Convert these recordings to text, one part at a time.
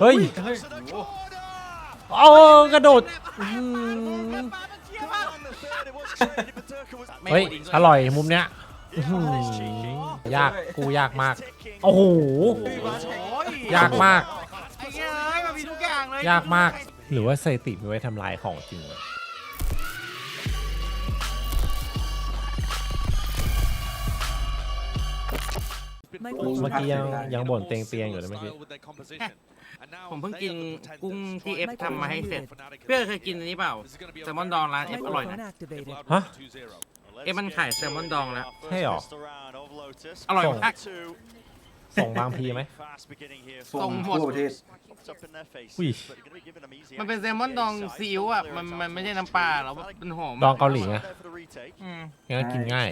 เฮ้ยเอากระโดดเฮ้ยอร่อยมุมเนี้ยยากกูยากมากโอ้โหยากมากยากมากหรือว่าสถิติมีไว้ทำลายของจริงเมื่อกี้ยังบ่นเตียงอยู่เลยเมื่อกี้ผมเพิ่งกินกุ้งที่เอฟทำมาให้เสร็จเพื่อเคยกินอันนี้เปล่าแซลมอนดองร้านเอฟอร่อยนะฮะเอฟมันขายแซลมอนดองแล้วใช่หรออร่อยมากส่งบางพีไหมส่งหมดอุ้ยมันเป็นแซลมอนดองซีอิ๊วอ่ะมันไม่ใช่น้ำปลาหรอกมันหอมดองเกาหลีไงงั้นกินง่าย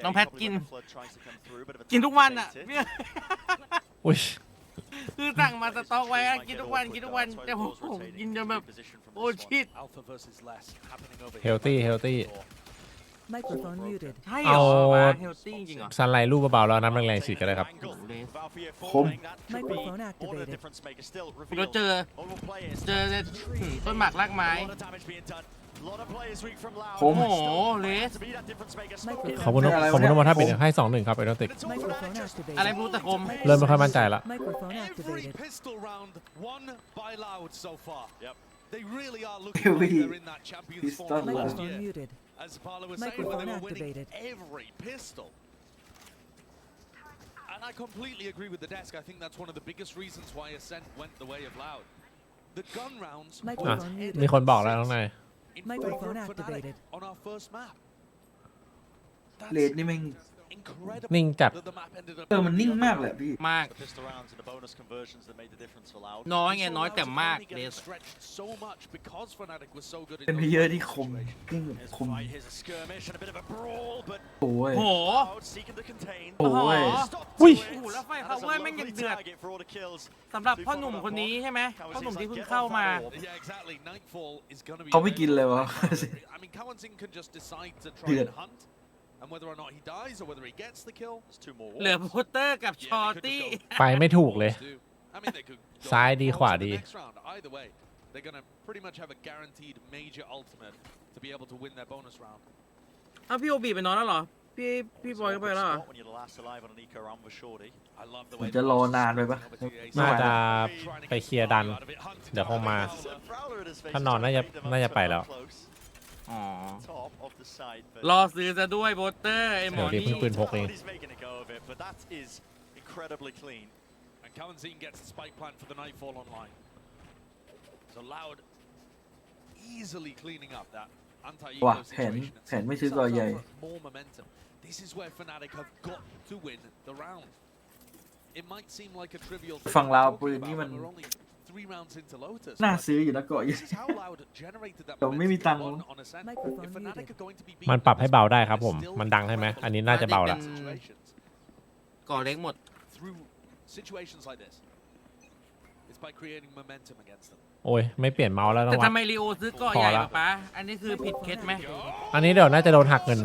น้องแพทกินทุกวันอ่ะอุ้ยคือสั่งมาสต็อกไว้กินทุกวันแต่ผมกินจนแบบโอ้ชิตเฮลตี้ใช่เหรอเฮลตี้จริงเหรอซันไลท์รูปเบาๆแล้วน้ำแรงๆฉีดกันเลยครับคมเราเจอต้นหมากรากไม้โอ้โหเลสขอบคุณน้องมาท่าปิดให้ 2-1 ครับไอรอนติกอะไรรู้แต่คมเริ่มไม่ค่อยมั่นใจละAnd I completely agree with the desk. I think that's one of the biggest reasons why Ascent went the way of Loud. The gun rounds มีคนบอกแล้วน้องนายon our first map. เลดนี่แม่งนิ่งจัดมันนิ่งมากเลยพี่มากน้อยไงน้อยแต่มากเลสเป็นเพลเยอร์ที่คมโอ้ยโหโอ้ยอุ้ยแล้วไฟเขาเว้ยแม่งยังเดือดสำหรับพ่อหนุ่มคนนี้ใช่ไหมพ่อหนุ่มที่เพิ่งเข้ามาเขาไม่กินเลยวะเดือดเหลือพุตเตอร์กับชอร์ตี้ไปไม่ถูกเลยซ้ายดีขวาดีเอาพี่โอบีไปนอนแล้วเหรอพี่บอยก็ไปแล้วผมจะรอนานไปปะน่าจะไปเคลียร์ดันเดี๋ยวคงมาถ้านอนน่าจะไปแล้วรอซื้อจะด้วยโบเตอร์ไอหมอนี่ปืนพกเองว่ะแผนไม่ซื้อก่อใหญ่ฝั่งลาวปืนนี่มันน่าซื้ออยู่นะก่อใหญ่แต่ไม่มีตังค์มันปรับให้เบาได้ครับผมมันดังใช่ไหมอันนี้น่าจะเบาละก่อเล็กหมดโอ้ยไม่เปลี่ยนเมาส์แล้วนะแต่ทำไมลีโอซื้อก่อใหญ่ปะอันนี้คือผิดเคสไหมอันนี้เดี๋ยวน่าจะโดนหักเงิน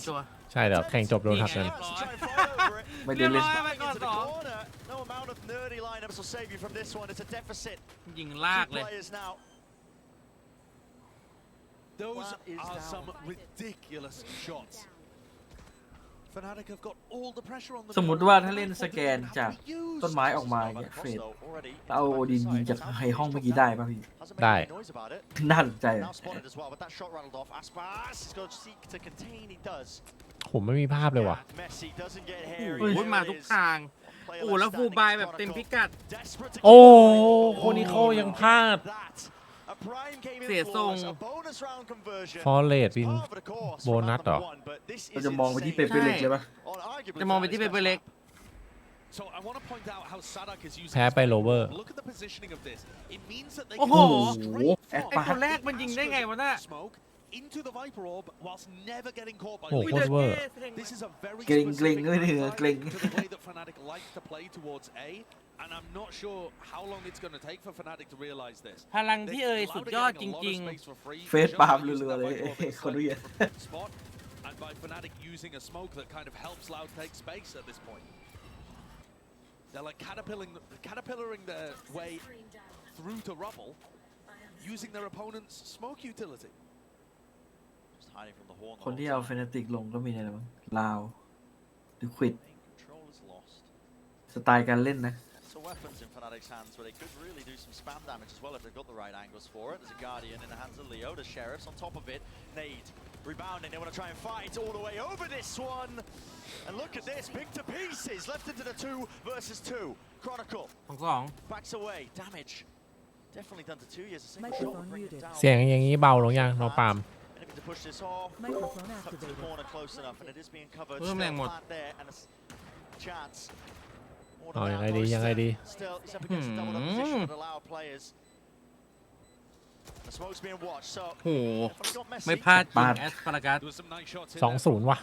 ชัวร์ใช่เดี๋ยวแข่งจบโดนหักเงินไม่ได้เล่นยิงลากเลยสมมติว่าถ้าเล่นสแกนจากต้นไม้ออกมาเนี่ยเฟดเอาโอดินยิงจากไฮห้องเมื่อกี้ได้ป่ะพี่ได้น่าสนใจผมไม่มีภาพเลยว่ะมาทุกทางโอ้แล้วฟูลบายแบบเต็มพิกัดโอ้โคนิโคยังพลาดเสียทรงฟอร์เรสวินโบนัสหรอเราจะมองไปที่เปเปอร์เล็กเลยปะจะมองไปที่เปเปอร์เล็กแพ้ไปโรเวอร์โอ้โหไอ้ตัวแรกมันยิงได้ไงวะน่ะinto the Viper orb whilst never getting caught by โอ้โหโคตรเวอร์ This is a very เกรงเลยเหนือเกรง to the way that Fnatic likes to play towards A and I'm not sure how long it's going to take for Fnatic to realize this พลังพี่เอ๋ยสุดยอดจริงๆเฟสปาล์มเรือๆเลยคนเรียน and by Fnatic using a smoke that kind of helps Loud take space at this point They're like caterpillaring their way through to rubble, using their opponent's smoke utility. Just hiding from the horn. คนที่เอาเฟนาติกลงก็มีอะไรบ้างลาวหรือควิด Control is lost. สไตล์การเล่นนะ So weapons in FNATIC's hands where they could really do some spam damage as well if they've got the right angles for it. There's a Guardian in the hands of Leo. The Sheriff's on top of it. Nade rebounding. They want to try and fight all the way over this one. And look at this. Big to pieces. Left into the 2 versus 2. Chronicle ของ backs away. Damage. Definitely done to 2 years. A single shot will bring it down. เสียงอย่างนี้เบาลงยังน้องปาล์ม Enemy to push this off. Microphone Cut to the activated. corner close enough. And it is being covered. Ôi, Still mèn một. plant there and a chance. เอายังไงดียังไงดี Still, he's up against a double up position that allow players. The smoke's being watched, so โห got messy. ไม่พลาดยิง ปาด แอสปารากัส There was some nice shots in 2-0 ว่ะ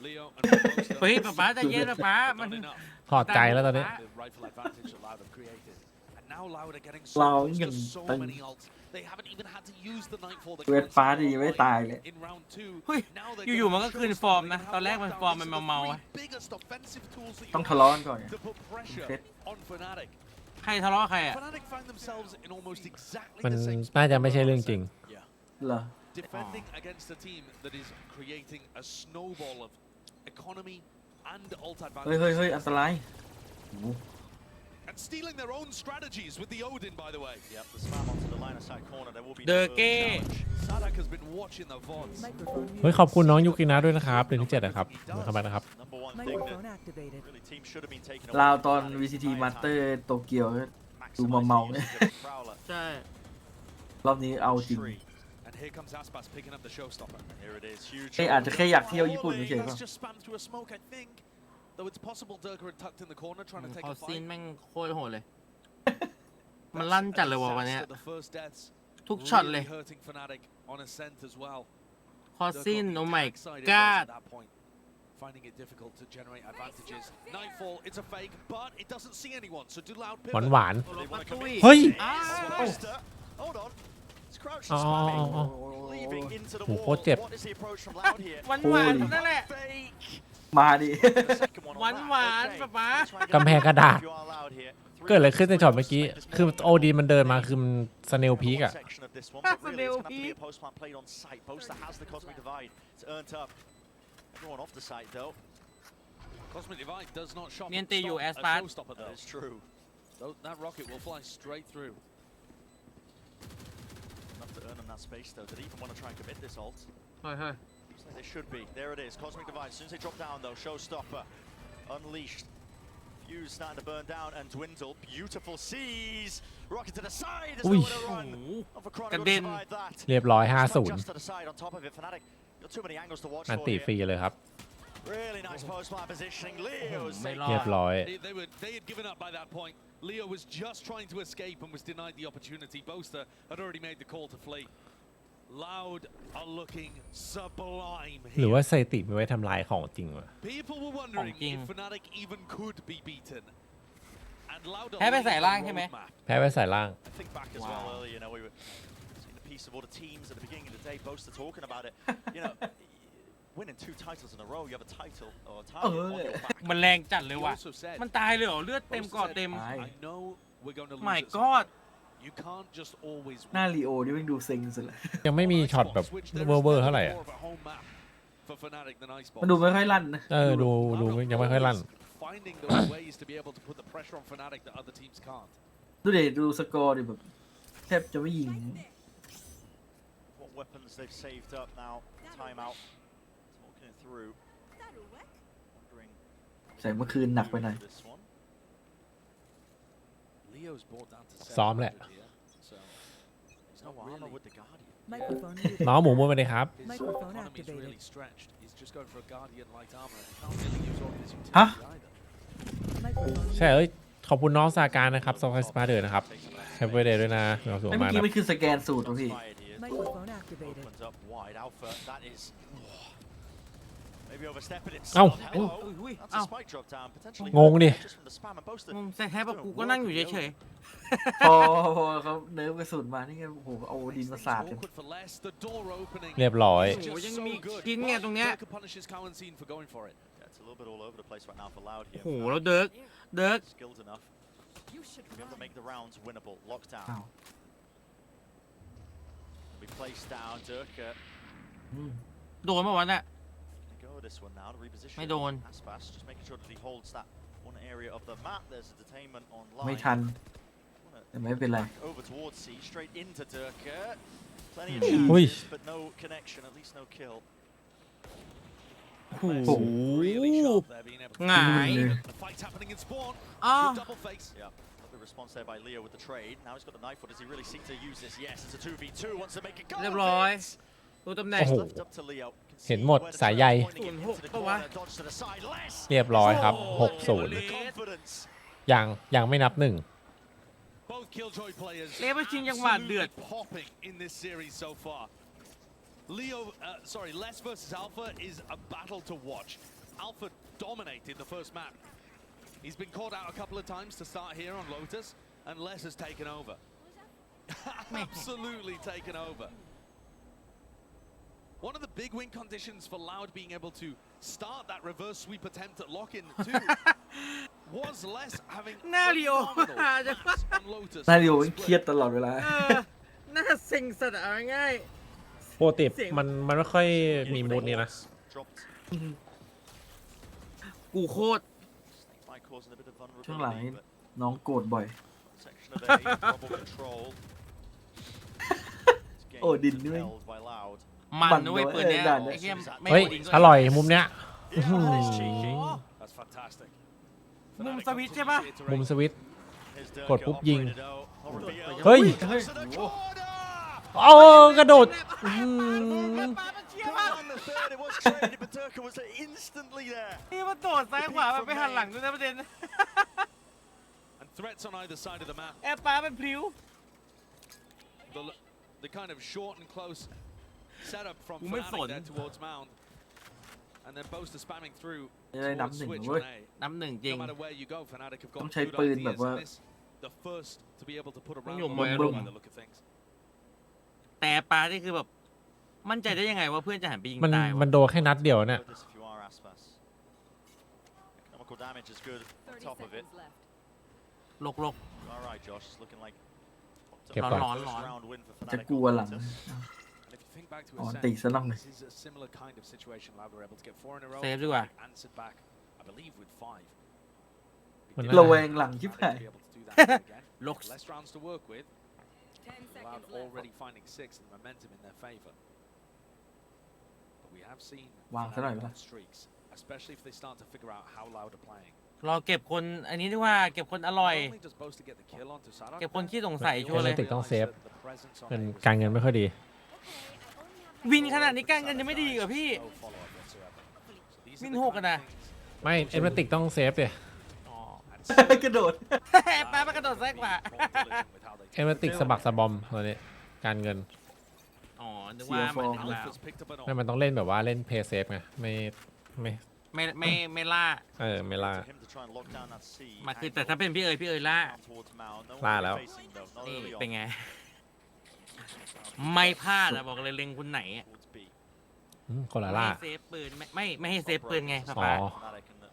Leo and Boaster. เฮ้ยป๊าใจเย็นนะป๊ามัน Not enough. ถอดใจแล้วตอนนี้ The rightful advantage that Loud have created. And now Loud are getting so เรา close ยัง to so ตึง many ults. They haven't even had to use the Nightfall. that เวท cancelled ฟ้าดี out ไม่ light ตายเลย in round 2. เฮ้ย Now they're อยู่ gonna ๆมันก็ show คืน us ฟอร์ม they นะ have ตอนแรกมัน lockdown. ฟอร์มมัน These are the เมาๆ three อะ biggest offensive tools that you ต้อง have ทะเลาะกันก่อนไง to put pressure เซต on Fnatic. ใครทะเลาะใครอ่ะ Fnatic find themselves in almost exactly มัน the same น่า spot จะ that ไม่ใช่ Loud เรื่อง is จริง in. Yeah. เหรอ Defending against a team that is creating a snowball of economy and ult เฮ้ย advantage เฮ้ยอันตรายโอ้โห and stealing their own strategies with the Odin, by the way. Yep, the spam onto the line of side corner. There will be เด no อ early เก้ challenge. Sadak has been watching the VODs. Microphone เฮ้ย muted. ขอบคุณน้องยูกินะด้วยนะครับเดือนที่7นะครับขอบคุณนะครับ Number one thing Microphone that activated. really team should have been taken ลาว away ตอน from Fnatic VCT for the very Master time. โตเกียว Maximize ดู the เมาๆ usage เนี่ย of the Prowler. ใช่ รอบนี้เอาจริง Tree. And here comes Aspas picking up the showstopper. Here it is. Huge. เอ้ยอาจจะแค่อยากเที่ยวญี่ปุ่นเฉยๆ Let's ป่ะ just spam through a smoke, I think. Though it's possible Durka had tucked in the corner trying to take เขา a ซีน fight. แม่งโคตรโหดเลย มันลั่นจัดเลยว่ะวันเนี้ย The first deaths ทุกช็อตเลย really hurting Fnatic on Ascent as well. คอซีน โอ้ my Backside it was god at that point, finding it difficult to generate advantages. Nightfall, it's a fake, but it doesn't see anyone. So do Loud หวาน pivot. หวาน They wanna commit เฮ้ย อ้าว Monster. Hold on. It's crouched Oh, and spamming. oh, Leaving into the Oh, wall. what's it? What is the approach from Loud here? หวานหวาน Holy. นั่นแหละ Fake. มาดิ The second one on หวาน that. หวาน Okay. ป๊าป๊า Let's try and get กำแพงกระดาษ if you are Loud here. เกิดอะไรขึ้นในช็อตเมื่อกี้ คือโอดีมันเดินมาคือมันสเนลพีกอะ Section of this one, but really it's gonna have to be Snail a post plant played on site. Boaster has the cosmic divide. It's earned up. Everyone off the site though. Cosmic Divide does not shop Niente stop you, a Aspas. showstopper That though. is true. That rocket will fly straight through. Enough to earn them that space though. Did they even want to try and commit this ult? เฮ้ยเฮ้ย Looks like they should be. There it is. Cosmic divide. As soon as they drop down though, showstopper unleashed. Fuse starting to burn down and dwindle. Beautiful seas. Rocket to the side. There's Ui. nowhere to โอ้ run. โห Not for Chronicle กระเด็ to น survive that. เรียบร้อย It's not 5-0 just to the side on top of it. Fnatic. Got too many angles to watch อัน for ติ here. ฟรีเลยครับ Really nice post plant positioning. Leo's Mày safe. lo. เรียบร้อย They had given up by that point. Leo was just trying to escape and was denied the opportunity. Boaster had already made the call to flee. Loud are looking sublime หรือ here. ว่าสถิติไม่ไว้ทำลายของจริงวะ People were wondering King. if Fnatic even could be beaten. And Loud are แพ้ไป laying ใส่ the ล่างใช่ไหม roadmap. แพ้ไปสายล่าง I think back as Wow. well earlier, you know, we were seeing a piece of all the teams at the beginning of the day, Boaster talking about it. You know, winning 2 titles in a row, you have a title or a target on your back. มันแรงจัดเลย He ว่ะ also said, มันตายเลยเหรอ เลือดเต็ม Boaster กอด said, เต็ม Aye. I know we're going to lose my at some god point. You can't just always หน้า win. ลีโอนี่มันดูเซ็งสุดเลย ยังไม่มีช็อตแบบเวอร์เท่าไหร่อะ For Fnatic, the nice มันดูไม่ค่อยลั่นนะ ดูยังไม่ค่อยลั่น Finding those ways to be able to put the pressure on Fnatic that other teams can't. ดูเด็ดูสกอร์ดิแบบแทบจะไม่ยิง What weapons they've saved up now. Timeout. Talking it through. Wondering ใส่เมื่อคืนหนักไปหน่อย this one. Leo's brought down to ซ้อมแหละ 700 here, so he's No not armor really. with the Guardian. Microphone muted. น้องหมูมุ้ยไปเลยครับ His Microphone economy's activated. really stretched. He's just going for a Guardian light armor, and he can't really use all of his Huh? utility either. Microphone ใช่เอ้ย ขอบคุณน้องสาการนะครับซอฟต์สปาเดอร์นะครับแฮปปี้เดย์ด้วยนะมีความสุข ไอ้ มา เมื่อก กี้ นะ มันคือสแกนสูตร Shots วะพี่ fired here. Microphone activated. Opens up wide. Alpha. That is. Maybe overstepping it. Âu. Hello. อุ้ย That's เอ้า a spike drop down. Potentially. งงดิ Just from the spam and Boaster. งงแต่แค่แบบกูก็นั่งอยู่เฉย พอเขาเนิร์ฟกระสุนมานี่ไงโอ้โหเอาดินมา Things สาดกัน awkward for less. The door opening. เรียบร้อย It's just Ủa, nhưng so mi good. chín nghe tụi nhá. Durka punishes Cowan Scene for going for it. Gets a little bit all over the place right now for Loud โอ้ here. โหแล้วเดิร์ก Skilled enough to be able to make the rounds winnable. Lockdown. อ้าว Be placed down. Durka โดนเมื่อวานน่ะ go with this one now to reposition. ไม่โดน Aspas just making sure that he holds that one area of the map. There's a detainment on ไม่ line. ทันแต่ไม่เป็นไร Over towards C, straight into Durka. Plenty of Ui. chances, but no connection. At least no kill. โอ้โห Really sharp there, being able to หงาย the fight happening in spawn. อ้าว Good double face. Yeah. Lovely response there by Leo with the trade. Now he's got the knife. What does he really seek to use this? Yes, it's a 2v2. Wants to make it go. เรียบร้อยดูตำแหน่ง โอ้โห Left up to Leo. เห็นหมดสายใย Pointing it into the corner, dodge to the side. Less. เรียบร้อยครับ Confidence. 6-0 ยังไม่นับหนึ่ง Both Killjoy players เรียกว่าชิงจังหวะเดือด absolutely popping in this series so far. Les versus Alpha is a battle to watch. Alpha dominated the first map. He's been caught out a couple of times to start here on Lotus, and Les has taken over. Absolutely taken over. One of the big win conditions for Loud being able to start that reverse sweep attempt at lock-in too was Les having หน้าเรียว phenomenal maps on Lotus. นาเดียวมันเครียดตลอดเวลา เออหน้าเซ็งสัตว์เอาง่าย ปกติมันไม่ค่อยมีมูดนี้นะ Dropped. กูโคตร Might cause a bit of ช่วงหลัง vulnerability, นี้ but น้องโกรธบ่อย section of A, double control. It's Oh, gained didn't and we? held by Loud. มันด้วยปืนเนี้ย ด่าน ไอ้เหี้ยไม่ เฮ้ย โดน อร่อยมุมเนี้ย Yeah, that is cheeky. That's fantastic. มุมสวิตช์ใช่ปะ มุมสวิตช์ Here's กด Durka ปุ๊บยิง operated out. Reveal. เฮ้ย Close to the corner. เอากระโดดอื้อหือ ปามันเชี่ยมาก On the third, it was traded, but Durka was instantly there. นี่มันโดดซ้ายขวามันไปหันหลังด้วยนะประเด็น And threats on either side of the map. แอร์ปาเป็นพลิ้ว The kind of short and close setup from Cũng mới FNATIC phổn. there towards Mound. And then Boaster spamming through จะได้นับ towards หนึ่ง Switch เว้ย on A. น้ำหนึ่งจริง No matter where you go, FNATIC have ต้อ got งใช้ good ปืน ideas. แบบว่า And this, the first to be able to put a round อยู่ on มวย the อารมณ์ by the look of things. แต่ปานี่คือแบบมั่นใจได้ยังไงว่าเพื่อนจะหันไปยิง มัน ตายวะ มันโดนแค่นัดเดียวเนี่ย Good this if you are Aspas. Economical damage is good on top of it. ลก All right, Josh. It's looking like เก็บก่อน ร้อน first round win for จะ FNATIC กลัว on หลัง Lotus. And if you think back to อ๋อ Ascent, ตีซะหน่อย this is a similar kind of situation. Loud were able to get 4 in a row. เซฟดีกว่า Answered back, I believe, with 5. มัน ระแวงหลังชิบหาย Be able to do that again. Looks. Less rounds to work with. Loud already finding 6 and momentum in their favor. But we have seen วางซะหน่อย FNATIC ปะ on streaks, especially if they start to figure out how Loud are playing. รอเก็บคนอันนี้ดีกว่าเก็บคนอร่อย Not only does Boaster get the kill onto Sarak, เก็บคนขี้สงสัยชัวร์เลย FNATIC ต้องเซฟ the presence on เป็น A was การเงินไม่ค่อยดี วินขนาดนี้การเงินยังไม่ดีกว่าพี่ no follow-up whatsoever. So these are Min the hộp kind à of nè. things ไม่เอเมติกต้องเซฟเลย อ๋อ กระโดด ปามันกระโดดซ้ายขวา เอเมติกสะบักสะบอมตอนนี้การเงิน อ๋อนึกว่าหมายถึงลาว Alpha's picked up an ไม่มันต้องเล่นแบบว่าเล่นเพย์เซฟไงไม่ไม่ ไม่ล่า ไม่ล่า him to try and lock down that C มาคือแต่ถ้าเป็นพี่เอ๋ยล่า down towards Mao. No one Là really đâu. facing though, not นี่ early on เป็นไง ไม่พลาดอะบอกเลยเล็งคุณไหนอะ towards B. คนละ ไม่ ล่า ให้เซฟปืนไม่ให้เซฟปืนไงป้า อ๋ ป้า อ Fnatic and the-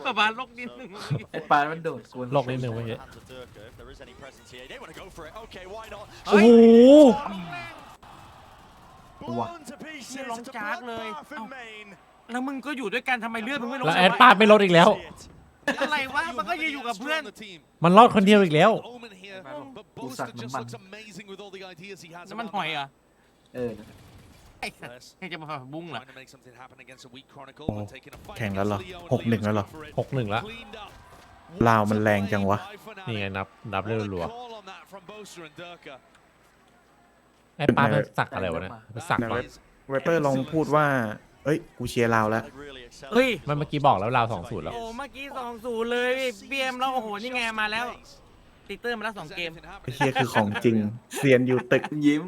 ป้าป้าลกนิดนึง ไอ้ปลามันโดดกวน โลกนิดนึงเมื่อกี้ Hands of Durka. If there is any presence here, they want to go for it. Okay, why not? โอ้โห Blown to pieces. นี่ร้อง It's a จากเลย bloodbath in เอ้า Main. แล้วมึงก็อยู่ด้วยกันทำไมเลือดมึงไม่ลง แล้วแอดปาดไม่ลดอีกแล้ว อะไรวะมันก็ยืนอยู่กับเพื่อน มันรอดคนเดียวอีกแล้ว Omen here, but Cú Boaster sạc just nấm looks bắn. amazing with all the ideas he has. น้ำมัน around หอย the เหรอ map. เออ ไอ้สัสให้จะมาบุ้งเหรอ Trying to make something happen against a weak Chronicle, โอ้ but taking a fight แข่งแล้วเหรอ against Leo, and 6-1 Leo's แล้วเหรอ good for it. 6-1 แล้ว Cleaned up. ลาวมันแรงจังวะ By Fnatic. นี่ไงนับเรื่ What a รัว call on that from Boaster and Durka. ๆไอ้ปาดมันสักอะไรวะเนี่ยมันสักเหรอ ไวเปอร์ลองพูดว่า เอ้ย กูเชียร์ลาวแล้ว Fnatic really accelerated เฮ้ย มันเมื่อกี้บอกแล้วราว2-0แล้ว โอ้เมื่อกี้2-0เลยเบียมแล้วโอ้โหนี่ไงมาแล้วติเตอร์มาแล้ว2 เกม Anything ไอ้ happening? เชียคือของจริง เซียนอยู่ตึก ยิ้ม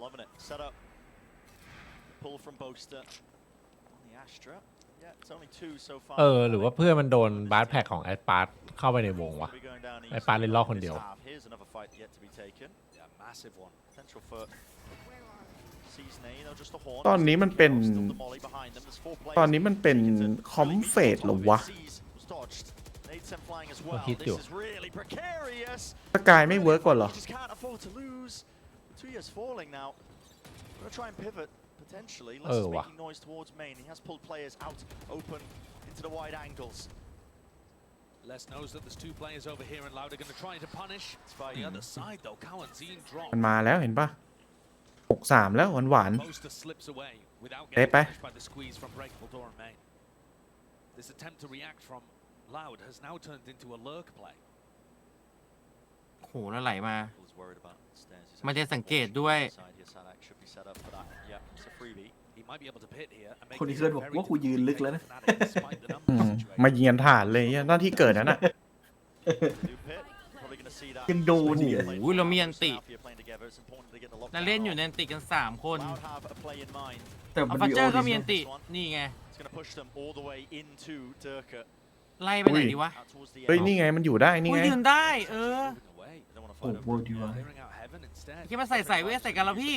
Loving it. Set up. Pull from Boaster. On the Astra. Yeah, it's only 2 so far. หรือว่าเพื่อนมันโดนบาร์แพ็กของแอดปาร์เข้าไปในวงวะ We're going down ไอ้ easy ปาเล่นรอบคนเดียว this half. Here's another fight yet to be taken. Yeah, massive one. Potential for ตอนนี้มันเป็นคอมเฟตเหรอวะ คิดอยู่ สกายไม่เวิร์กก่อนเหรอ ว่ะ Les knows that there's two players over here and Loud are going to try to punish. The other side though, Cowan seen drop. มันมาแล้วเห็นปะ6-3 แล้วหวาน Boaster slips away without Ê, getting pe. punished by the squeeze from Breakable Door and Main. This attempt to react from Loud has now turned into a lurk play. โหแล้วไหลมา มันจะสังเกตด้วย He might be able to pit here and make คน this ที่เคย a บอก very ว่ากูยืนลึกแล้วนะ Fnatic despite the ๆ numbers situation. มายิงกันถ่านเลยเนี่ยหน้าที่เกิดนั่นน่ะ ยังโดนอีก โอ้ยเรามีอันติแล้วเล่นอยู่ในอันติกัน3 คน แต่ อั มั ล น ฟา มี เจ โอ อร์ก็ ดิ มี น อันตินี่ไง ไล่ไปไหนดีวะ เฮ้ยนี่ไงมันอยู่ได้นี่ กู ไง ยืนได้ โอ้โหดีวะ Clearing out heaven instead. คิดว่าใส่เวทใส่กันแล้วพี่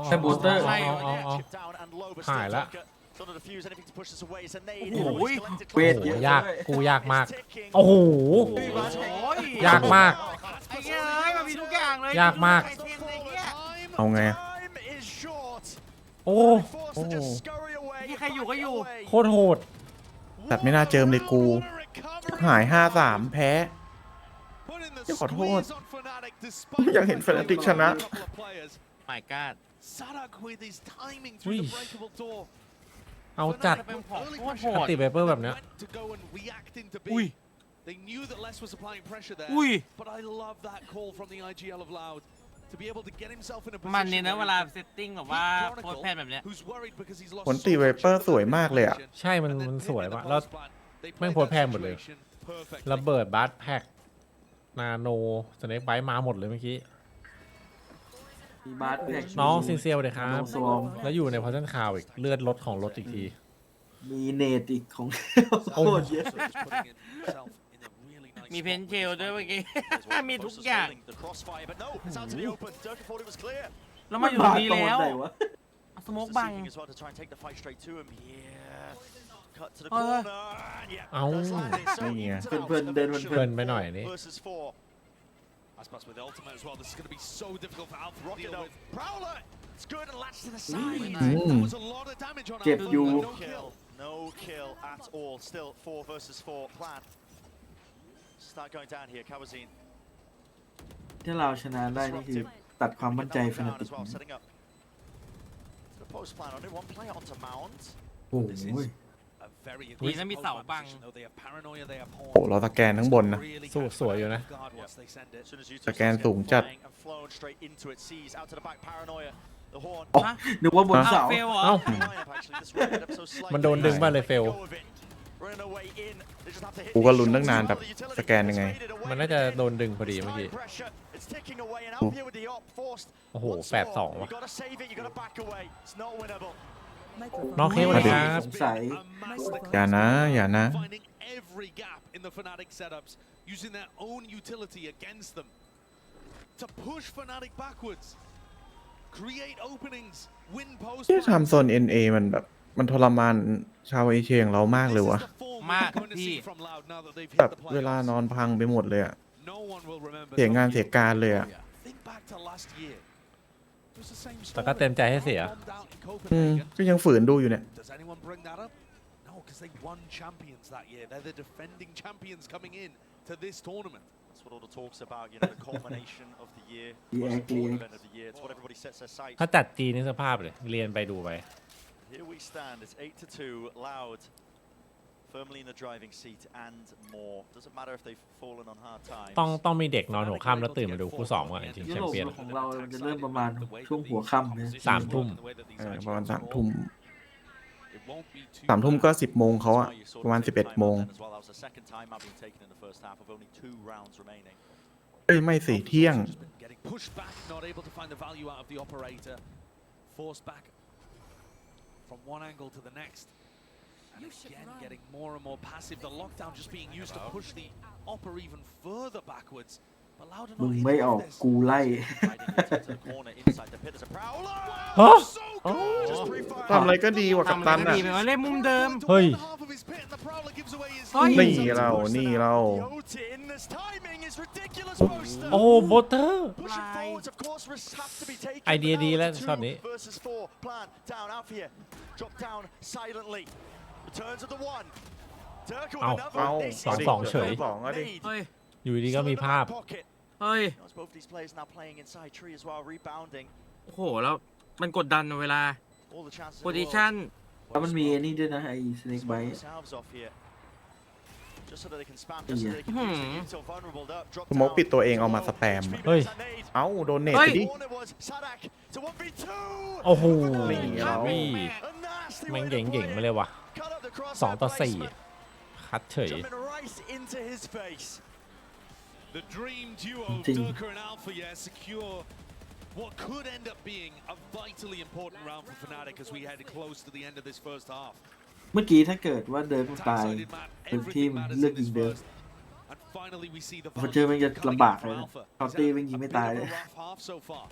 แต่บูสเตอร์ ใช่ หายละ โอ้ย เวทเยอะ ยาก ด้วย กูยากมาก โอ้โห โอ้ย ยากมาก ไอ้เงี้ยเอ้ยมันมีทุกอย่างเลย ยากมาก ไอเทมอะไรเงี้ย เอาไง โอ้ ที่ใครอยู่ก็อยู่ โคตรโหด ตัดไม่น่าเจิมเลยกู หาย 5-3 แพ้ จะขอโทษ อยากเห็น FNATIC ชนะ my god อุ้ย เอาจัด เป็นของโคตรโห อั ด นติไวเปอร์แบบเนี้ย อุ้ย They knew that Les was applying pressure there. อุ้ย But I love that call from the IGL of Loud to be able to get himself in a มัน position เนี่ยนะ where เว he ลา can เซตติ้งแบบว่า beat โพส Chronicle, แพนแบบเนี้ย who's worried because he's lost ผล so ตี much ไวเปอร์ of สวยมากเลยอ่ะ ใช่มันสวยว่ะแล้ว They แม่ง played โพส that แพนหมดเลย situation perfectly. ระเบิดบาร์แพ็กนาโนสเน็กไบต์มาหมดเลยเมื่อกี้ มีบาสแพ็ก น้องซินเซียเลยครับ สวอม แล้วอยู่ในพอชั่นคาวอีก เลือดลดของรถอีกที มีเนตอีกของ โคตรเยอะ Also just putting himself in a really nice มีเพน spot เชล with ด้วย the เมื่อกี้ as well. มีทุก Boaster's อย่าง holding the crossfire, but no, it's out to the open. Durka thought it was clear. แล้วมาอยู่ตรงนี้แล้ว ไหนวะ เอาสโมก Boaster บัง seeking as well to try and take the fight straight to him. Yeah. Cut to the Oh, corner. And yeah, Ow. does land it. So Yeah. evens it out. Pun, pun, pun, เกินไปหน่อยนี่ Versus 4. Aspas with the ultimate as well. This is going to be so difficult for Alpha to Rocket deal up. with. Prowler. It's good and latched to the side. That was a lot of damage on เจ็บ Alpha. อยู่ No kill. No kill at all. Still 4 versus 4 plan. Start going down here. Kawazine. ถ้าเราชนะได้นี่คือตัดความมั่นใจ Down ฟนาติ as ก well, setting up. To the post plan. Only one player onto Mount. โอ้โห A very นี่แล้ว aggressive มี post เสา plan บัง position, though. They have paranoia, they have horn. โอ้เราสแกนข้างบนนะ Really สู้ catch สวยอยู่นะ guard once they send it. As soon as you two สแกน get สูงจัด flying and flown straight into it. Sees out to the back. Paranoia. The horn. ฮะ นึกว่าบนเสา เฟลเหรอ เอ้า Lineup, actually, this rounded up so slightly. มันโดนดึงมาเลยเฟล Go of it. Running away in. They just have to hit กูก็ these ลุ้นตั้ง shots นาน as แบบ well. The utility สแกนยังไง persuaded away มันน่าจะโดนดึงพอดีเมื่อกี้ Time pressure. It's ticking away and Alpha with the op forced. โอ้โห Once 8-2 more. ว่ะ You gotta save it. You gotta back away. It's not winnable. Microphone น้องเคสสวัสดีครับ สงสัย อย่านะอย่านะ Finding every gap in the Fnatic setups, using their own utility against them to push Fnatic backwards, create openings, win post. ที่ทำโซน NA มันแบบมันทรมานชาวเอเชียอย่างเรามากเลยวะ มาก พี่ แบบเวลานอนพังไปหมดเลยอะเสียงานเสียการเลยอะ แต่ก็เต็มใจให้เสีย ก็ยังฝืนดูอยู่เนี่ย Does anyone bring that up? No, because they won champions that year. They're the defending champions coming in to this tournament. That's what all the talk's about. You know, the culmination of the year, Yeah, most important yeah. event of the year. It's what everybody sets their sights. ถ้าจัดจีนนี่สภาพเลย เรียนไปดูไป Here we stand. It's 8-2. Loud, firmly in the driving seat and more. Doesn't matter if they've fallen on hard times. ต้องมีเด็กนอนหัวค่ำแล้วตื่นมาดูคู่สองว่ะจริงๆ ยุ แช โร ม ป เปี้ยน ของเรามันจะเริ่มประมาณช่วงหัวค่ำเนี่ย 3 ทุ่ม ประมาณ3 ทุ่ม It won't be too 3 ทุ่มก็ 10 โมงเขา That's อะ why you saw ประมาณ the 11 โมง as well. That was the second time out being taken in the first half of only 2 rounds remaining. เอ้ยไม่สิเที่ยง Just been getting pushed back, not able to find the value out of the operator. Forced back from one angle to the next. And again, getting more and more passive. The lockdown just being used to push the opera even further backwards. But Loud are มึ not ง in ไม่ออก this. กูไล่ Hiding it into the corner inside the pit as a prowler. ฮะ So good. Just pre-fire. ทำอะไรก็ดีกว่ากัป ทำ ตั อะ น ไรก็ อ่ะ ดีไปว่าเล่นมุมเดิม เฮ้ย Half of his pit and the prowler gives away his เฮ้ย นี่เรานี่เรา Yotin, this timing is ridiculous, Boaster. โอ้โบเตอร์ Pushing forwards, of course, risks have to be taken. ไอเดีย but now ดีแล้ว it's a ช็อตนี้ 2 versus 4. Plan down, out for you. Drop down silently. Returns of the one. Durka with เอา another. เอา This สอง is สองเฉย สองอะดิ Nade. เฮ้ย อยู่ดีก็มีภาพ Pocket. เฮ้ย Notice both these players now playing inside tree as well, rebounding. โอ้โห แล้วมันกดดันเวลา All the chances in โพ the ซิ world. ชั่น แล้วมันมีไอ้นี่ด้วยนะไอ้สเน็กไบ Smoke themselves off here. Just so that they can spam, just so that they can use the util vulnerable. Drop สโมกปิดตัวเองเอามาสแปม เฮ้ย เอ้าโดนเนต เฮ้ ไป ย ดิ โอ้โห นี่เรา นี่แม่งเก่งๆมาเลยว่ะ2-4 คัดเฉย The dream duo, Ding. Durka and Alpha, yeah, secure what could end up being a vitally important round for Fnatic as we head close to the end of this first half. เมื่อกี้ถ้าเกิดว่าเดินมันตาย Topsided map, เป็นทีม everything matters เลือก in ยิ this งเดิน first. And finally we see the พอเจอมันจะ Valorant ลำบาก coming เลย in นะ for Alpha. เขาตีมันยิงไม่ตายเลย A rough half so far.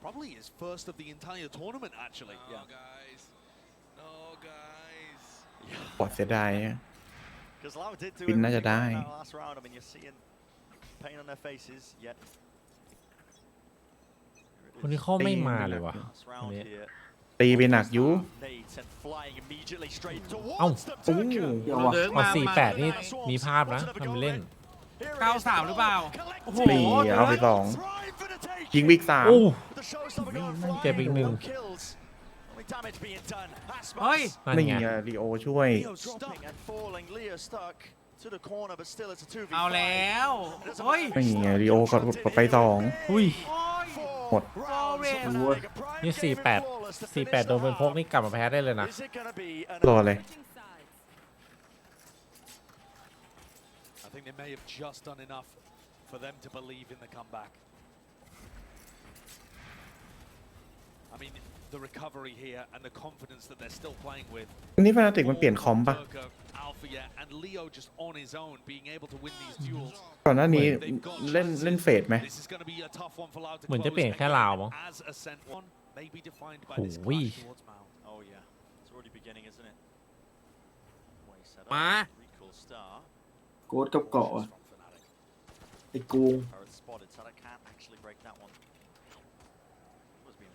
Probably his first of the entire tournament, actually. No, guys. No, guys. ปอดเสียดายอะ Pin น่าจะได้ คนนี้เข้าไม่มาเลยว่ะ ตีไปหนักอยู เอ้า เดี๋ยวว่ะ เดิน เอา มา 48 นี่มีภาพนะทำเป็นเล่น 93 หรือเปล่า โอ้โห นี่เอาไปสอง ยิงวิกสาม โอ้ เจ็บอีกหนึ่ง เฮ้ย นั่น นี่ ไง ไงลีโอช่วย เอาแล้ว เฮ้ย นี่ไงลีโอกดไปสอง อุ้ย หมด นี่ 48 โดนเป็นพกนี่กลับมาแพ้ได้เลยนะ รอเลย I think they may have just done enough for them to believe in the comeback. I mean, the recovery here and the confidence that they're still playing with. อันนี้ฟนาติกมันเปลี่ยนคอมปะ Durka, Alpha, yeah, and Leo just on his own, being able to win these duels. ก่อนหน้านี้เล่นเฟดไหม This is going to be a tough one for Loud to เหมือนจะ close เปลี่ยนแค่ลาวมั้ง as Ascent one may be defined by this โอ้ย clash towards Mount. Oh yeah, it's already beginning, isn't it? Way set up. มา Recall star. โกดกับเกาะอะ From Fnatic. ไอ้กูง Turret spotted. Sada can't actually break that one.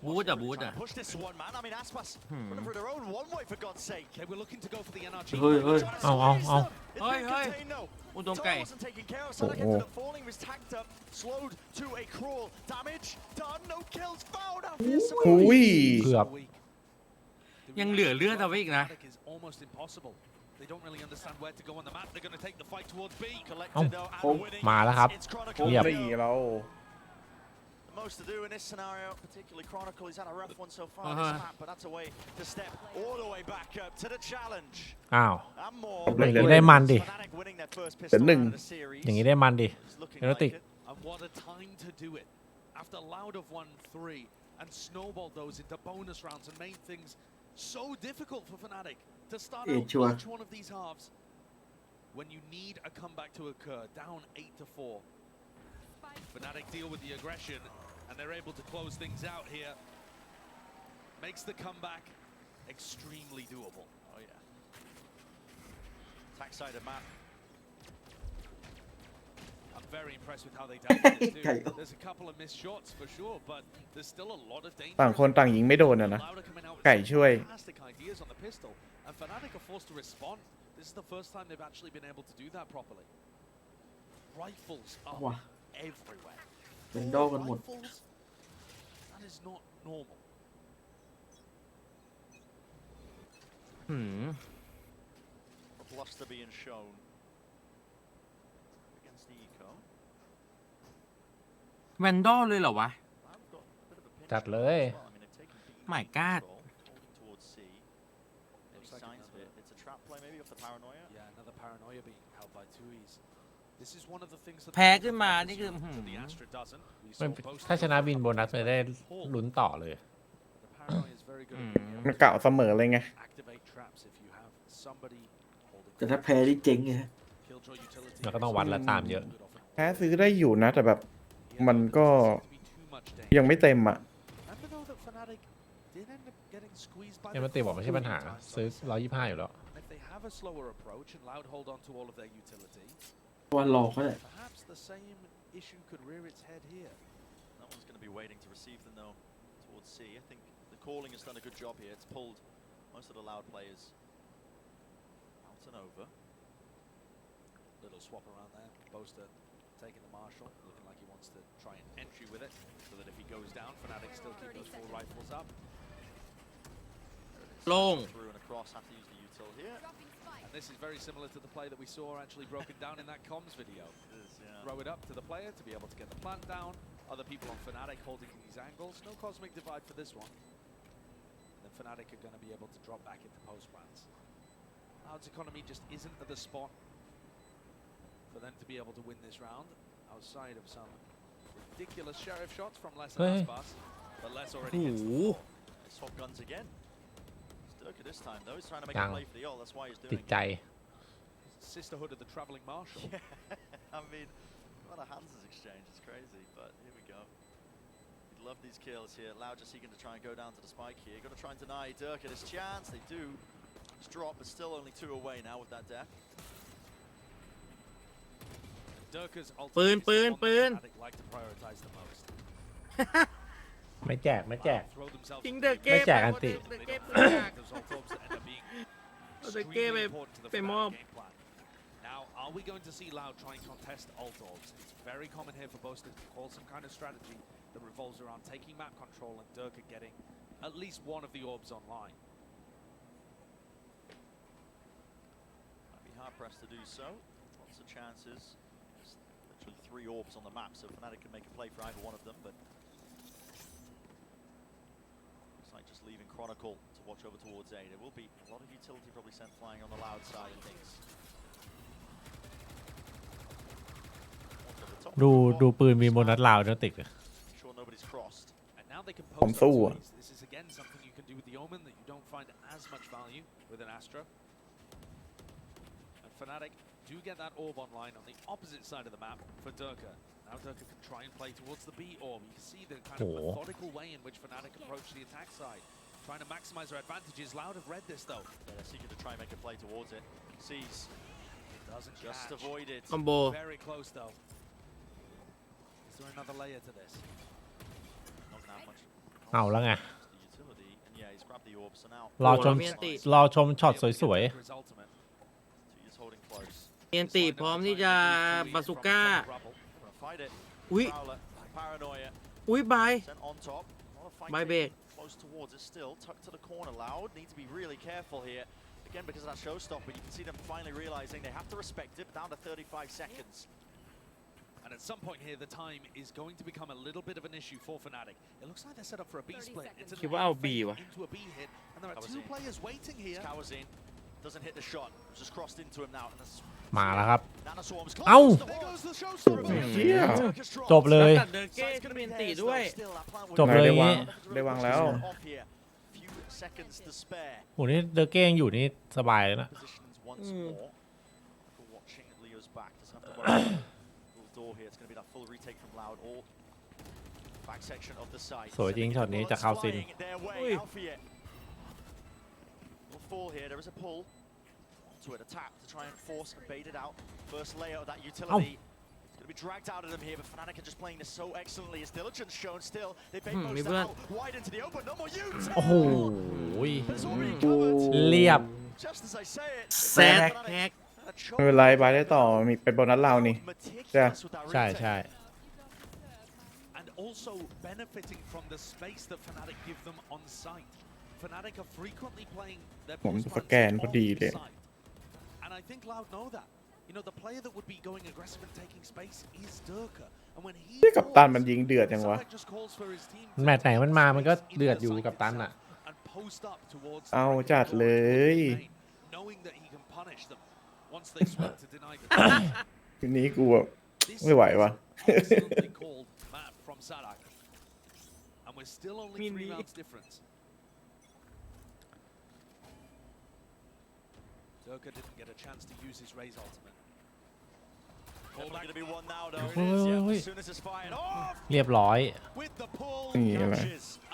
Boot à, boot à. Push this one, man. I mean, Aspas running for their own one way, for God's sake. They were looking to go for the NRG. เฮ้ยเฮ้ย เอา It's Oi, been oi. contained, no. อุดมไก่ Turret wasn't taken care of. Sada gets to the falling, was tagged up, slowed to a crawl. Damage done. No kills found. Out here, อุ้ย เกือบ ยังเหลือเลือดเอาไว้อีกนะ Fnatic is almost impossible. They don't really understand where to go on the map. They're going to take the fight towards B. Collected, though, and โอ้ winning. มาแล้วครับ It's Chronicle. เรียบ นี่เรา The most to do in this scenario, particularly Chronicle. He's had a rough one so far this map, but that's a way to step all the way back up to the challenge. อ้าว And more. อย่างนี้ได้มันดิ Fnatic winning their first เป็น pistol หนึ่ง round of the series. อย่างนี้ได้มันดิ It's looking FNATIC. like it. And what a time to do it. After Loud have won 3 and snowballed those into bonus rounds and made things so difficult for Fnatic to start out sure. each one of these halves. When you need a comeback to occur, down 8-4. Fnatic deal with the aggression and they're able to close things out here. Makes the comeback extremely doable. Oh yeah. Attack side of map. I'm very impressed with how they dealt with this Okay. too. There's a couple of missed shots for sure, but there's still a lot of danger. ต่างคนต่างยิงไม่โดนอะนะ Louder coming out with ไก่ some ช่วย fantastic ideas on the pistol, and Fnatic are forced to respond. This is the first time they've actually been able to do that properly. Rifles are ว่ะ everywhere. เป็นดอกันหมด Rifles? That is not normal. หืม A bluster being shown against the eco. แวนดอลเลยเหรอวะ I've got a bit of a pinch จัดเลย as well. I mean, they've taken B My God. control, holding towards C. Any like signs of it? It's a trap play maybe off the paranoia. Yeah, another paranoia being held by 2Es. This is one of the things that แพ้ขึ้นมานี่คือ the Astra doesn't. We มัน saw both ถ้าชนะวินโบนัสจะได้ลุ้นต่อเลย The paranoia is very good. at being able มันเก่าเสมอเลยไง to activate traps if you have somebody holding แต่ถ้าแพ้ที่เจ๊งไงฮะ Killjoy utility แล้วก็ต้องวัดและตามเยอะ good off an แพ้ซื้อได้อยู่นะ แต่แบบมันก็ ยั ยังไม่เต็มอ่ะ ยังมันเต็มบอกไม่ใช่ปัญหาซื้อ125อยู่แล้ว วันหลอกก็ได้ That one's going to be waiting to receive them though towards C. I think the calling has done a good job here. It's pulled most of the loud players out and over. Little swap around there. Boaster taking the Marshall, looking like he wants to try and entry with it, so that if he goes down, Fnatic still keep those 4 rifles up. โล่ง Through and across, have to use the util here. And this is very similar to the play that we saw actually broken down in that comms video. Throw it up to the player to be able to get the plant down. Other people on Fnatic holding these angles. No cosmic divide for this one. Then Fnatic are going to be able to drop back into post plants. Cloud's economy just isn't at the spot for them to be able to win this round. Outside of some ridiculous sheriff shots from Les and Aspas, but Les already hits the floor. They swap guns again. Sturka this time though. He's trying to make Yang. a play for the ult. That's why he's ติด doing ใจ it. Sisterhood of the traveling marshal. I mean, what a Hans's exchange. It's crazy, but here we go. He'd love these kills here. Loud just seeking to try and go down to the spike here. Got to try and deny Durka this chance. They do. It's drop, but still only 2 away now with that death. Durka'sปืน ultimate is ปืน the one ปืน that Fnatic like to prioritize the most. ไม่แจกไม่แจก Throw themselves จริง into เด the อะเก้ ไม่แจก ไป อันติ เดอะเก้ They ปื don't น have those ult orbs that end up being เอาเดอะเก้ไป extremely important to the ไปมอบ Fnatic game plan. Now, are we going to see Loud try and contest ult orbs? It's very common here for Boaster to call some kind of strategy that revolves around taking map control and Durka getting at least one of the orbs online. Might be hard pressed to do so. Lots of chances. There's literally 3 orbs on the map, so Fnatic can make a play for either one of them, but looks like just leaving Chronicle to watch over towards A. There will be a lot of utility probably sent flying on the Loud side of things. ดูปืนมีโบนัสลาวนะติก Sure nobody's crossed. And now they canผม post สู้ up อะ to these. This is again something you can do with the Omen that you don't find as much value with an Astra. And Fnatic do get that orb online on the opposite side of the map for Durka. Now Durka can try and play towards the B orb. You can see the kind of Oh. methodical way in which Fnatic approach the attack side. Trying to maximize their advantages. Loud have read this though. They're seeking to try and make a play towards it. Sees. Doesn't Just catch. avoided. คอมโบ Very close though. Is there another layer to this? Not that much. เอาแล้วไง The utility. And yeah, he's grabbed the orb, so now รอชม มีอันติ รอชมช็อตสวย His ultimate. he's holding close. เอ็นติพร้อมที่จะบาสุก้า Gonna fight it. อุ้ย Prowler, paranoia. อุ้ยบาย Sent on top. Not a fight Bye, taken Beck. close towards it still. Tucked to the corner. Loud. Need to be really careful here. Again, because of that showstopper, you can see them finally realizing they have to respect it. Down to 35 seconds. And at some point here, the time is going to become a little bit of an issue for Fnatic. It looks like they're set up for a B split. It's an คิดว่าเอา A บี fake วะ into a B hit, and there are That was 2 it. players waiting here. Cowers in. Doesn't hit the shot. Just crossed into him now. And that's ๆ มาแล้วครับ Nanoswarm's Ow! close. The There horse. goes the showstopper. Yeah. Turkish drop. จบเลย ตัดเดอะเก้ Side's ที่ gonna มี be อันติ theirs, ด้วย though. Still, that plan would จบ be เลย ได้วาง Really ได้วาง push แล้ว this one off here. Few seconds to spare. โหนี่เดอะเก้งอยู่นี่สบายเลยนะ Positions once more. We're watching Leo's back. Doesn't have to worry about the little door here. It's going to be that full retake from Loud. All back section of the site. สวยจริงช็อตนี้จากคาวซิน Flying their way Ui. out for you. Will fall here. There is a pull onto it. A tap to try and force and bait it out. First layer of that utility. It's going to be dragged out of them here, but Fnatic are just playing this so excellently. As diligence shown still. They bait most mi of them พื่อน out wide into the open. No more ute. โอ้โห It's already covered. เรียบ Just as I say it. แซดแฮก ไม่เป็นไรบายได้ต่อมีเป็นโบนัสลาวนี่ Meticulous with that ใช่ retake. ใช่ And also benefiting from the space that Fnatic give them on site. Fnatic are frequently playing their ผม post สแกน plants พอดีเลย on site. And I think Loud know that. You know, the player that would be going aggressive and taking space is Durka. And when he ที่กัปตันมันยิงเดือดจังวะ Select just calls for his team แมตช์ไหนมันมามันก็เดือดอยู่กับตันอ่ะ and post up towards เอาจัดเลย knowing that he can punish them once they sweat to deny them. ทีนี้กูแบบ Thisไม่ไหววะ excellently called map from Sadak. And we're still only 3 rounds difference. Durka didn't get a chance to use his Raze ultimate. Definitely gonna be one now เฮ้ย though. เฮ้ยเฮ้ย As soon as it's fired off เรียบร้อย with the pull. นี่อะไร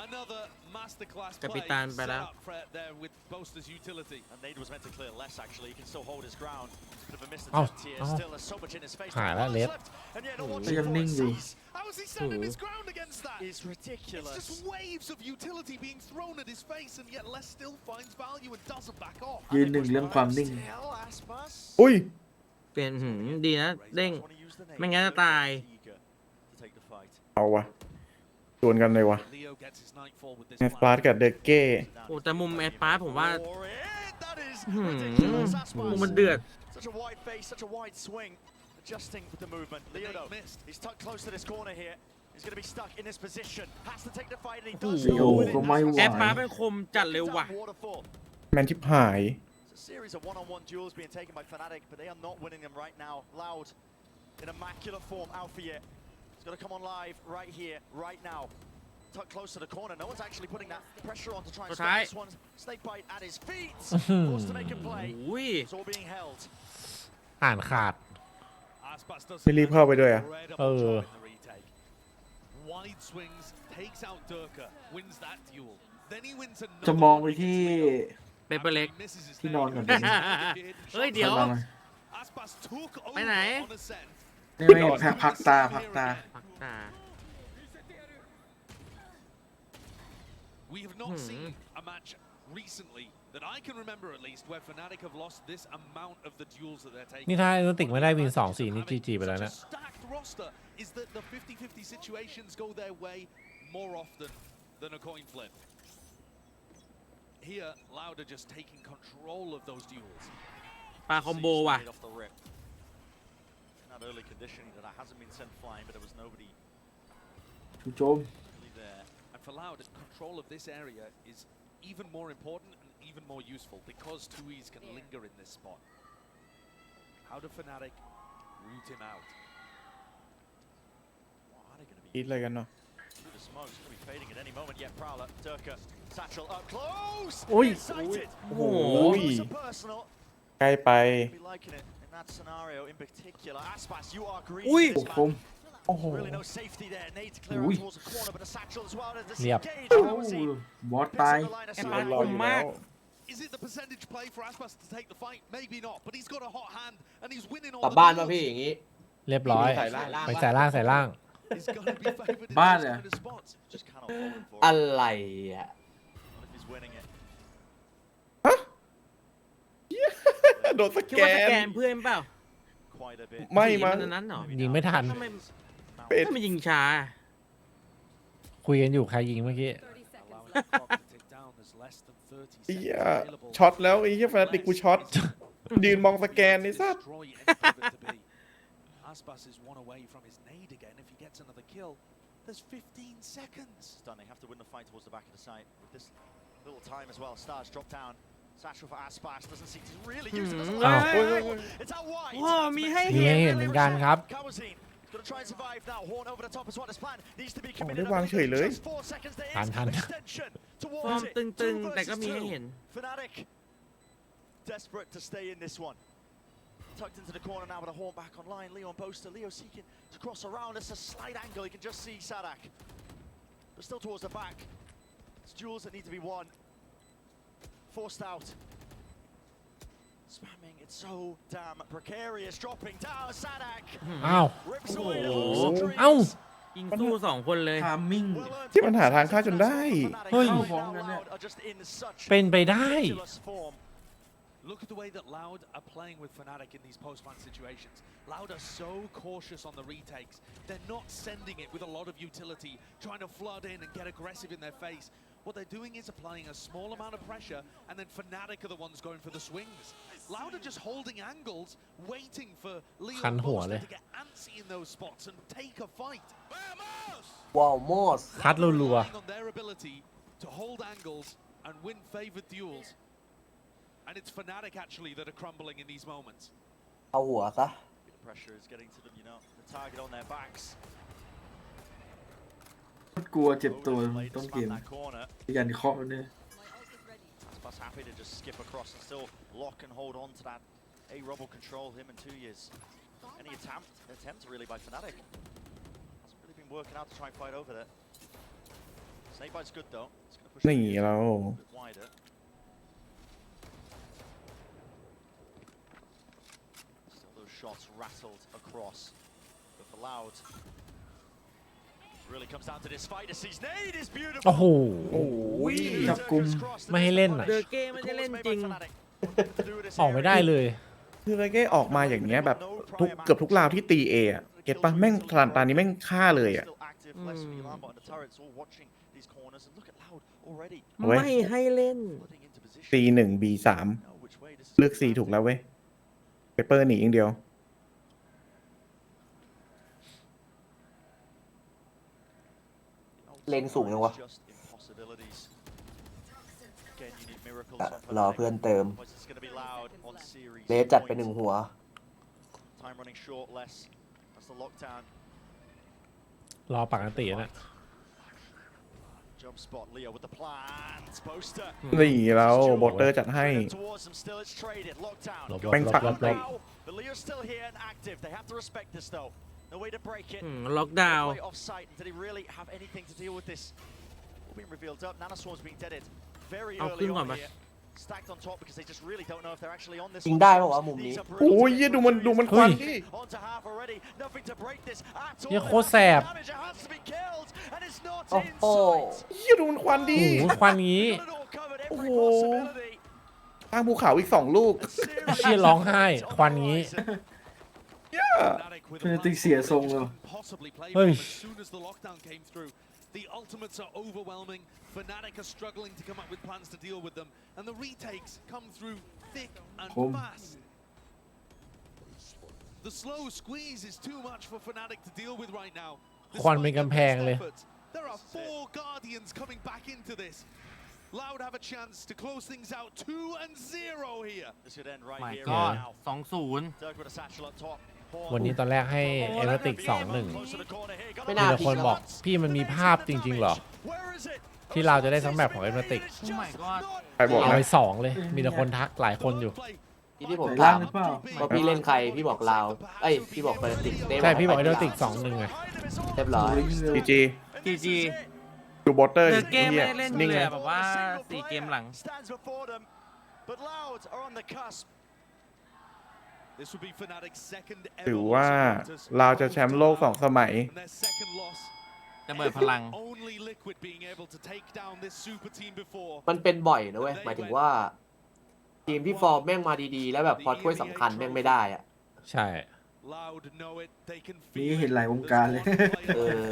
Another masterclass play Kapitan set pala. up there with Boaster's utility. And Nade was meant to clear less actually. He can still hold his ground. Bit of a missed Oh, attempt here. oh. Still there's so much in his face. หายแล้วเลฟ And yet not ก็ watching ยัง for นิ่ง it. อยู่ How is he standing his ground against that? It's It's ridiculous. just waves of utility being thrown at his face, and yet Les still finds value and doesn't back off. ยืนหนึ่งเรื่องความนิ่ง Still Aspas. อุ้ย เปลี่ยนดีนะเด้ง Wanna use the nade. ไม่งั้นจะตาย Eager to take the fight. เอาวะดวลกันเลยวะ Leo gets his nightfall with this แอสปาร์ตกับเดเก้ โอ้แต่มุมแอดพาร์ตผมว่า For it. That is หืม ridiculous. มุม Aspas. มันเดือด Such a wide face, such a wide swing. Adjusting with the movement. Leo though, missed. he's tucked close to this corner here. He's going to be stuck in this position. Has to take the fight, and he โอ้ does โห go with it. ก็ไม่ไหว แอดพาร์ตเป็นคมจัดเลยว่ะ Down waterfall. แมนทิพหาย It's a series of one-on-one duels being taken by FNATIC, but they are not winning them right now. Loud in immaculate form. Alfie, he's got to come on live right here, right now. Tucked close to the corner. No one's actually putting that pressure on to try and stop Right. this one. Snake bite at his feet. Forced to make him play. อุ้ย It's all being held. อ่านขาด Aspas does ไม่รีบเข้าไปด้วยอ่ะ incredible job in the retake. Wide swings, takes out Durka, wins that duel. Then he wins จะ another มอง one ไปที่ เปเปอร์เล็ก misses his ที่นอนก่อน nade. ดี เฮ้ยเดี๋ยว ค่อยมา Aspas took over ไปไหน on ascent. นี่ไม่พักตาพักตา พักตา We have not seen a match recently that I can remember at least where FNATIC have lost this amount of the duels that they're taking. นี่ถ้านุติกไม่ได้วิน2-4นี่จีไปแล้ว Such นะ a stacked roster is that the 50-50 situations go their way more often than a coin flip. Here, Lauda just taking control of those duels. ปลาคอมโบว่ะ Straight off the rip. That early conditioning that hasn't been sent flying, but there was nobody จู่โจม really there. And for Lauda, control of this area is even more important and even more useful because 2Es can linger in this spot. How do FNATIC root him out? What are they going to be? คิดอะไรกันเนาะ Through the smoke, it's going to be fading at any moment. Yet Prowler, Durka, Satchel up close. Oi. Sighted. โอ้โห Close and personal. ใกล้ไป Be liking it in that scenario in particular. Aspas, you are green. Ui. for โอ้ this ค man. ม โอ้โห Really no safety there. Nade to clear Ui. out towards the corner, but a Satchel as well. There's Yep. disengage. โอ้ How is he? บอส Picks ตาย up the line of แอด sight. พาร์ต ร ค อ ม อยู่ มา แล้ ก ว Is it the percentage play for Aspas to take the fight? Maybe not, but he's got a hot hand and he's winning all กลับ the บ้านป่ะ duels. พี่อย่างงี้ เรียบร้อย ใส่ล่าง ไปใส่ล่างใส่ล่าง He's gonna be favored in บ้าน those เนี่ย kind of spots. Just cannot hold him for อะ it. ไรอ่ะ What if he's winning it? โดนส คิด แก ว่าสแก น นเพื่อนเปล่า Quite a bit. ไม่มั้ง อันนั้นเหรอ ยิงไม่ทัน ทำไม เป็น ทำไมยิงช้า คุยกันอยู่ใครยิงเมื่อกี้ Allowing the clock to tick down. There's less than 30 ไอ้ seconds เหี้ย available. ช็อตแล้วไอ้เหี้ยแฟนติกกูช็อต ยืนมองสแกนไอ้สัส Destroy any pivot to be. Aspas is one away from his nade again. If he gets another kill, there's 15 seconds. Done. They have to win the fight towards the back of the site with this little time as well. Stars drop down. Satchel for Aspas doesn't seem to really use it. Doesn't Oh. work. It's out wide. โอ้มีให้ มี เห็ ให้ น เห็นเหมือนกันครับ Kawazine gonna try and survive now. Horn over the top is what his plan needs to be โอ้ committed. ได้วางเฉยเลย Just 4 seconds. There ทัน is ทัน extension ฟอร์ towards ม it. ตึ Two งๆ แต่ก็ versus มีให้ two. เห็น FNATIC desperate to stay in this one. Tucked into the corner now with a horn back online. Leo and Boaster. Leo seeking to cross around. It's a slight angle. You can just see Sadak. But still towards the back. It's duels that need to be won. Forced out. Spamming. It's so damn precarious. Dropping down. Sadak อ้าว rips away the Oh. hopes and เอ้า dreams. ยิงสู้สองคนเลย ทามมิ่ง Well earned ที่มันหาทางฆ่าจนได้ FNATIC เฮ้ย right พร้อม now กันเนี่ย Loud are just in such เป็นไปได้ ridiculous form. Look at the way that Loud are playing with FNATIC in these post-plan situations. Loud are so cautious on the retakes. They're not sending it with a lot of utility, trying to flood in and get aggressive in their face. What they're doing is applying a small amount of pressure, and then FNATIC are the ones going for the swings. Loud are just holding angles, waiting for Leo คัน and หัว Boaster เลย to get antsy in those spots and take a fight. ว้าวมอส คัดรัว Relying on their ability to hold angles and win favored duels. And it's FNATIC actually that are crumbling in these moments. เอาหัวซะ The pressure is getting to them, you know, the target on their backs. กลัวเจ็บตัว Oda's played to ต้นเก spam ม that corner. ยันเคาะเนี่ย Aspas happy to just skip across and still lock and hold on to that A-Robo control him in 2 years. Any attempt really by FNATIC. Hasn't really been working out to try and fight over there. Snake bite's good though. It's going to push นี่เรา a bit wider. Still those shots rattled across. But for Loud, really comes down to this fight. His nade is beautiful. โอ้โห โอ้ยจับกลุ่ม ไม่ให้เล่นอ่ะ เดอะเกมมันจะเล่นจริง ออกไม่ได้เลย คือเลเก้ออกมาอย่างเงี้ยแบบเกือบทุกราวที่ตีเอะเก็ตปะแม่งตานี้แม่งฆ่าเลยอ่ะ เว้ย ไม่ให้เล่น C1 B3 เลือก C ถูกแล้วเว้ยเปเปอร์หนีอย่างเดียว เลนสูงยังวะรอเพื่อนเติม เลสจัดไป1 หัว รอปกตินะ นี่เราบอเตอร์จัดให้ หลบ แม่งปัก หลบ No way to break it. ล็อกดาวน์ Way off site. Did he really have anything to deal with this? All being revealed up. Nanoswarm's being deaded very early on here. Stacked on top because they just really don't know if they're actually on this. ยิงได้ป่าวะมุมนี้ โอ้ยดูมันควันดิ Onto half already. Nothing to break this at all. เหี้ยโคตรแสบ Damage has to be killed and it's not โอ้โห inside. เหี้ยดูมันควันดิ โอ้โหควันงี้ Got it all covered. Every Oh. possibility. ทางภูเขาอีก2 ลูก A เชี่ย series ร้องไห้ควันงี้ FNATIC เสียทรงเลย เฮ้ย The ultimates are overwhelming. FNATIC are struggling to come up with plans to deal with them, and the retakes come through thick and fast. The slow squeeze is too much for FNATIC to deal with right now. ควันเป็นกำแพงเลย There are 4 Guardians coming back into this. Loud have a chance to close things out 2-0 here. This could end right ไม่ here ก็ right now. 2-0 Dirk with a satchel up top. วันนี้ตอนแรกให้เอเวอร์ติก 2-1 Close to the corner here. Got ไม่ a น่า มีแต่ ผิ ค ด น นะ บอกพี่มันมีภาพจริงๆเหรอ Where is it? ที่เราจะได้สักแมปของเอเวอร์ติก Oh my god ใครบอก เอา นะ ไป2 เลย มีแต่คนทักหลายคนอยู่ ที่ผม ล่า ถาง ม หรือเปล่า ว่าพี่เล่นใครพี่บอกลาวเอ้ยพี่บอกเฟรติก ใช่พี่บอกเอเวอร์ติก 2-1 ไง เรียบร้อย พีจี GG ดูบอเตอร์ เดอะเกมไม่ได้เล่น นิ่ง เล เลยย อะแบบว่า4 เกมหลัง Stands before them, but Loud are on the cusp. This would be FNATIC's second ถื ever อว่า loss. เราจะแชมป์โลก2 สมัย And their second loss. จะเบิดพลัง Only Liquid being able to take down this super team before. มันเป็นบ่อยนะเว้ยหมายถึงว่า ทีมที่ฟอร์มแม่งมาดีๆ แล้วแบบพอถ้วยสำคัญแม่งไม่ได้อะ ใช่ Loud know it. They can นี่ feel เห็น it. หลายวงการเลย เออ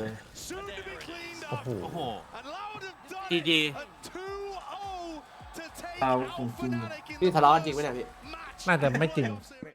Soon to be cleaned โอ้ up. โห โอ้โห And Loud have done GG it. A 2-0 to takeเอา out ของจริง FNATIC in พี่ the ทะเลาะกันจริงไหมเนี่ยพี่ match. น่าจะไม่จริง Helps it